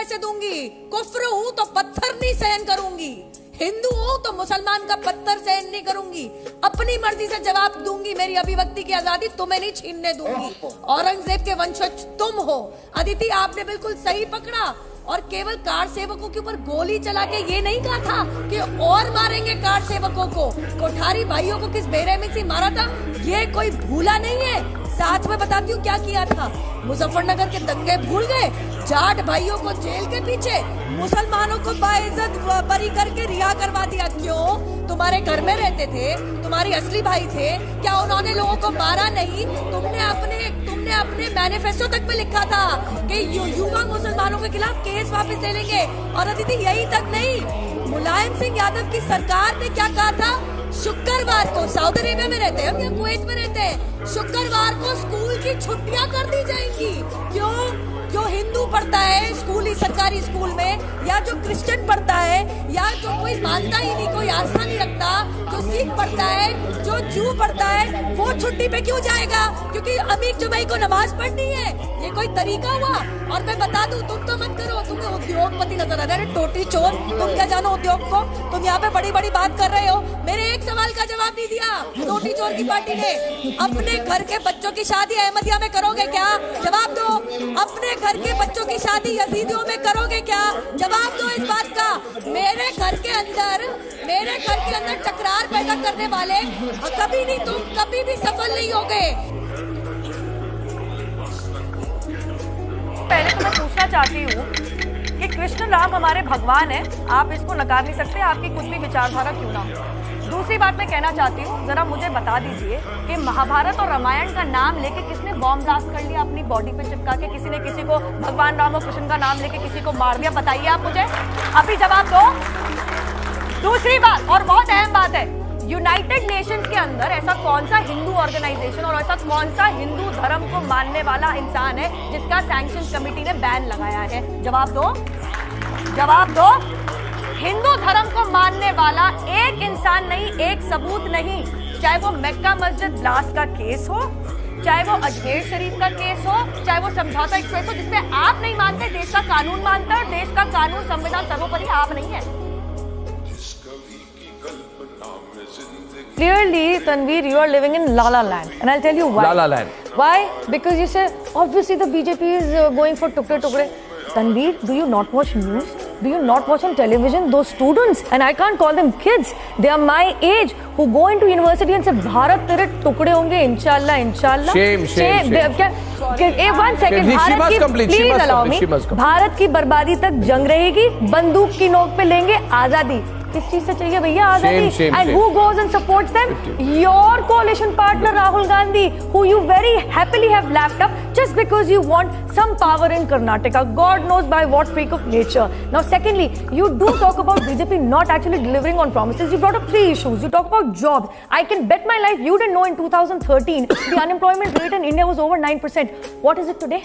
कैसे दूंगी? कुफ्र हूं तो पत्थर नहीं सहन करूंगी, हिंदू हूं तो मुसलमान का पत्थर सहन नहीं करूंगी, अपनी मर्जी से जवाब दूंगी, मेरी अभिव्यक्ति की आजादी तुम्हें नहीं छीनने दूंगी। औरंगजेब के वंशज तुम हो। अदिति, आपने बिल्कुल सही पकड़ा। और केवल कार सेवकों के ऊपर गोली चला के ये नहीं कहा था कि और मारेंगे कार सेवकों को, कोठारी भाइयों को किस बेरहमी से मारा था ये कोई भूला नहीं है। साथ में बताती हूँ क्या किया था। मुजफ्फरनगर के दंगे भूल गए, जाट भाइयों को जेल के पीछे, मुसलमानों को बाइज्जत बरी करके रिहा करवा दिया। क्यों? तुम्हारे घर में रहते थे, तुम्हारी असली भाई थे, क्या उन्होंने लोगों को मारा नहीं? तुमने अपने मैनिफेस्टो तक में लिखा था कि युवा मुसलमानों के खिलाफ केस वापस ले लेंगे। और अदिति, यही तक नहीं, मुलायम सिंह यादव की सरकार ने क्या कहा था? शुक्रवार को, सऊदी अरेबिया में रहते हैं हम या कुवैत में रहते हैं, शुक्रवार को स्कूल की छुट्टियां कर दी जाएंगी। क्यों? जो हिंदू पढ़ता है स्कूल, सरकारी स्कूल में, या जो क्रिश्चियन पढ़ता है, या जो कोई मानता ही नहीं, कोई आस्था नहीं रखता, जो सिख पढ़ता है, जो जू पढ़ता है, वो छुट्टी पे क्यों जाएगा? क्योंकि अमीर जुमई को नमाज पढ़नी है। ये कोई तरीका हुआ? और मैं बता दूं, तुम तो मत करो, तुम्हें उद्योगपति नजर आ रहे हैं, टोटी चोर, तुम क्या जानो उद्योग को? तुम यहाँ पे बड़ी बड़ी बात कर रहे हो, मेरे एक सवाल का जवाब नहीं दिया टोटी चोर की पार्टी ने। अपने घर के बच्चों की शादी अहमदिया में करोगे क्या? जवाब दो। अपने घर के बच्चों की शादी यजीदियों में करोगे क्या? जवाब दो इस बात का। मेरे घर के अंदर टकरार पैदा करने वाले कभी नहीं, तुम कभी भी सफल नहीं होगे। पहले तो मैं पूछना चाहती हूँ कि कृष्ण राम हमारे भगवान हैं, आप इसको नकार नहीं सकते, आपकी कुछ भी विचारधारा क्यों ना हो। दूसरी बात मैं कहना चाहती हूँ, जरा मुझे बता दीजिए कि महाभारत और रामायण का नाम लेके किसने बॉम्ब ब्लास्ट कर लिया अपनी बॉडी पे चिपका के? किसी ने किसी को भगवान राम और कृष्ण का नाम लेके किसी को मार दिया? बताइए आप मुझे, अभी जवाब दो। दूसरी बात, और बहुत अहम बात है, यूनाइटेड नेशंस के अंदर ऐसा कौन सा हिंदू ऑर्गेनाइजेशन और ऐसा कौन सा हिंदू धर्म को मानने वाला इंसान है जिसका सैंक्शंस कमेटी ने बैन लगाया है? जवाब दो, जवाब दो। हिंदू धर्म को मानने वाला एक इंसान नहीं, एक सबूत नहीं, चाहे वो मक्का मस्जिद ब्लास्ट का केस हो, चाहे वो अजमेर शरीफ का केस हो, चाहे वो समझौता एक्सप्रेस हो, जिसमें आप नहीं मानते, देश का कानून मानता है, और देश का कानून संविधान सर्वोपरि, आप नहीं है। Clearly, Tanveer, you are living in La La Land, and I'll tell you why. La La Land. Why? Because you say obviously the BJP is going for tukre tukre. Tanveer, do you not watch news? Do you not watch on television? Those students, and I can't call them kids, they are my age, who go into university and say Bharat तेरे टुकड़े होंगे इंशाल्लाह इंशाल्लाह. Shame. One second, Bharat की, please allow me, Bharat की बर्बादी तक जंग रहेगी, बंदूक की नोक पे लेंगे आजादी। किस चीज से चाहिए भैया आजादी? And who goes and supports them? Your coalition partner Rahul Gandhi, who you very happily have lapped up just because you want some power in Karnataka. God knows by what freak of nature. Now, secondly, you do talk about BJP not actually delivering on promises. You brought up 3 issues. You talk about jobs. I can bet my life you didn't know in 2013 the unemployment rate in India was over 9%. What is it today?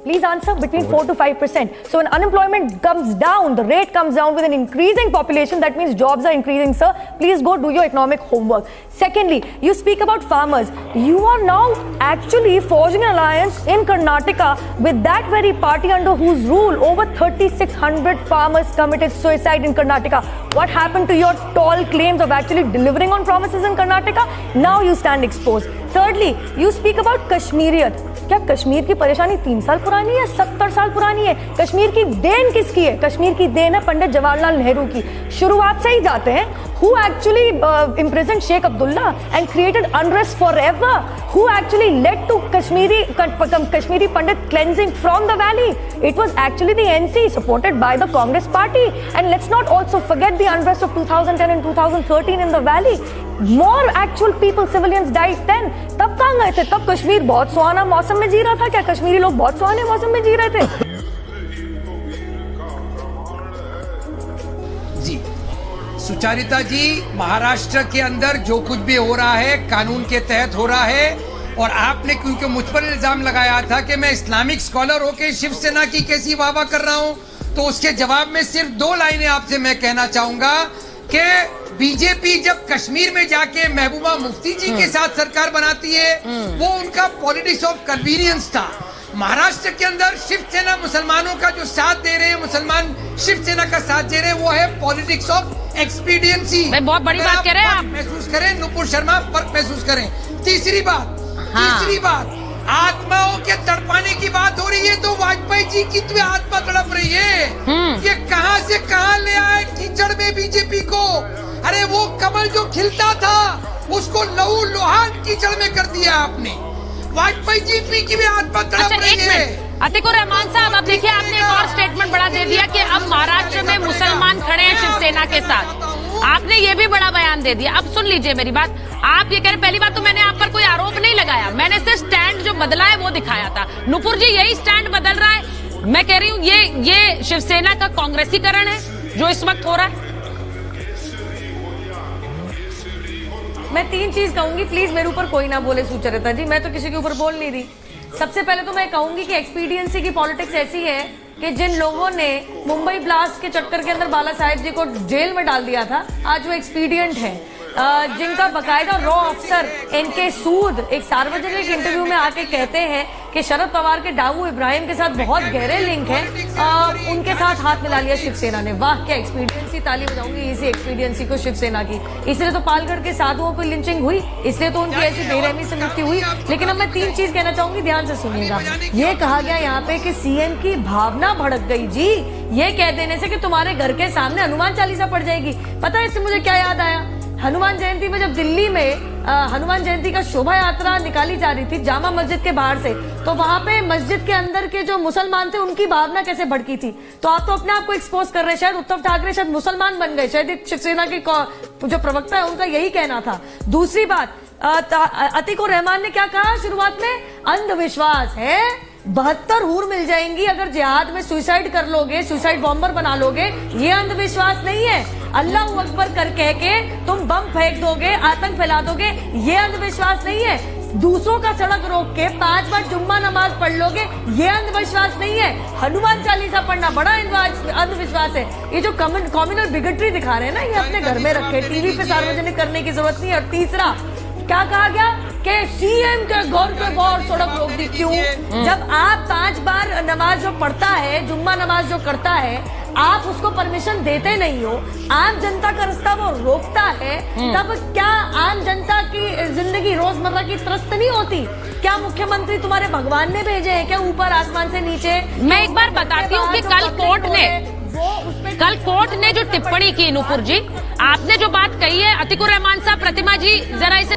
Please answer. Between 4 to 5%. So when unemployment comes down, the rate comes down with an increasing population, that means jobs are increasing, sir. Please go do your economic homework. Secondly, you speak about farmers. You are now actually forging an alliance in Karnataka with that very party under whose rule over 3,600 farmers committed suicide in Karnataka. What happened to your tall claims of actually delivering on promises in Karnataka? Now you stand exposed. Thirdly, you speak about Kashmiriyat. क्या कश्मीर की परेशानी 3 साल पुरानी है, 70 साल पुरानी है? कश्मीर की देन किसकी है? कश्मीर की देन है पंडित जवाहरलाल नेहरू की। शुरुआत से ही जाते हैं, who actually imprisoned Sheikh Abdullah and created unrest forever? Who actually led to Kashmiri Pandit cleansing from the valley? It was actually the NC supported by the Congress party. And let's not also forget the unrest of 2010 and 2013 in the valley. More actual people, civilians died then. तब कहाँ गए थे? तब कश्मीर बहुत सुहाना मौसम में जी रहा था क्या? कश्मीरी लोग बहुत सुहाने मौसम में जी रहे थे? जी सुचारिता जी, महाराष्ट्र के अंदर जो कुछ भी हो रहा है कानून के तहत हो रहा है, और आपने क्योंकि मुझ पर इल्जाम लगाया था कि मैं इस्लामिक स्कॉलर होकर शिवसेना की कैसी वाहवाह कर रहा हूं, तो उसके जवाब में सिर्फ 2 लाइनें आपसे मैं कहना चाहूंगा कि बीजेपी जब कश्मीर में जाके महबूबा मुफ्ती जी के साथ सरकार बनाती है, वो उनका पॉलिटिक्स ऑफ कन्वीनियंस था। महाराष्ट्र के अंदर शिवसेना मुसलमानों का जो साथ दे रहे हैं, मुसलमान शिवसेना का साथ दे रहे हैं, वो है पॉलिटिक्स ऑफ एक्सपीडियंसी। बहुत बड़ी बात कह रहे हैं आप। महसूस करें नुपुर शर्मा, फर्क महसूस करें। तीसरी बात आत्माओं के तड़पाने की बात हो रही है, तो वाजपेयी जी की तो आत्मा तड़प रही है। ये कहां से कहां ले आए कीचड़ में बीजेपी को। अरे वो कमल जो खिलता था उसको लहू लुहान कीचड़ में कर दिया आपने। वाजपेयी जी की भी आत्मा तड़प रही है। अतिकुर रहमान साहब, अब देखिए आपने एक और स्टेटमेंट बड़ा दे दिया कि अब महाराष्ट्र में मुसलमान खड़े हैं शिवसेना के साथ। आपने ये भी बड़ा बयान दे दिया। अब सुन लीजिए मेरी बात, आप ये कह रहे, पहली बात तो मैंने आप पर कोई आरोप नहीं लगाया, मैंने सिर्फ स्टैंड जो बदला है वो दिखाया था। नुपुर जी यही स्टैंड बदल रहा है। मैं कह रही हूँ ये शिवसेना का कांग्रेसीकरण है जो इस वक्त हो रहा है। मैं 3 चीज कहूंगी, प्लीज मेरे ऊपर कोई ना बोले सुचरिता जी, मैं तो किसी के ऊपर बोल नहीं रही। सबसे पहले तो मैं कहूंगी कि एक्सपीडियंसी की पॉलिटिक्स ऐसी है कि जिन लोगों ने मुंबई ब्लास्ट के चक्कर के अंदर बाला साहेब जी को जेल में डाल दिया था, आज वो एक्सपीडियंट है। जिनका बकायदा रॉ अफसर इनके सूद एक सार्वजनिक इंटरव्यू में आके कहते हैं कि शरद पवार के डाकू इब्राहिम के साथ बहुत गहरे लिंक हैं, उनके साथ हाथ मिला लिया शिवसेना ने। वाह क्या एक्सपीडियंसी, ताली बजाऊंगी इसी एक्सपीडियंसी को शिवसेना की। इसलिए तो पालगढ़ के साधुओं पर लिंचिंग हुई, इसलिए तो उनकी ऐसी बेरहमी से मृत्यु हुई। लेकिन अब मैं 3 चीज कहना चाहूंगी, ध्यान से सुनिएगा। ये कहा गया यहाँ पे कि सीएम की भावना भड़क गई जी, ये कह देने से कि तुम्हारे घर के सामने हनुमान चालीसा पड़ जाएगी। पता है इससे मुझे क्या याद आया? हनुमान जयंती में जब दिल्ली में हनुमान जयंती का शोभा यात्रा निकाली जा रही थी जामा मस्जिद के बाहर से, तो वहां पे मस्जिद के अंदर के जो मुसलमान थे उनकी भावना कैसे भड़की थी। तो आप तो अपने आप को एक्सपोज कर रहे हैं। शायद उद्धव ठाकरे शायद मुसलमान बन गए, शायद शिवसेना के जो प्रवक्ता है उनका यही कहना था। दूसरी बात, अतिकुर रहमान ने क्या कहा शुरुआत में? अंधविश्वास है, 72 हूर मिल जाएंगी अगर जिहाद में सुसाइड कर लोगे, सुसाइड बॉम्बर बना लोगे। ये अंधविश्वास नहीं है। अल्लाह अकबर कर कह के तुम बम फेंक दोगे, आतंक फैला दोगे, ये अंधविश्वास नहीं है। दूसरों का सड़क रोक के 5 बार जुम्मा नमाज पढ़ लोगे, ये अंधविश्वास नहीं है। हनुमान चालीसा पढ़ना बड़ा अंधविश्वास है। ये जो कम्युनल बिगटरी दिखा रहे हैं ना, ये अपने घर में रखे, टीवी पे सार्वजनिक करने की जरूरत नहीं है। और तीसरा क्या कहा गया कि सीएम के घर के बाहर सड़क रोक दी। क्यों? जब आप 5 बार नमाज जो पढ़ता है, जुम्मा नमाज जो करता है, आप उसको परमिशन देते नहीं हो, आम जनता का रास्ता वो रोकता है, तब क्या आम जनता की जिंदगी रोजमर्रा की त्रस्त नहीं होती? क्या मुख्यमंत्री तुम्हारे भगवान ने भेजे हैं क्या ऊपर आसमान से नीचे? मैं एक बार बताती हूँ कि कल कोर्ट ने जो टिप्पणी की, नुपुर जी आपने जो बात कही है, अतिकुर रहमान साहब, प्रतिमा जी जरा इसे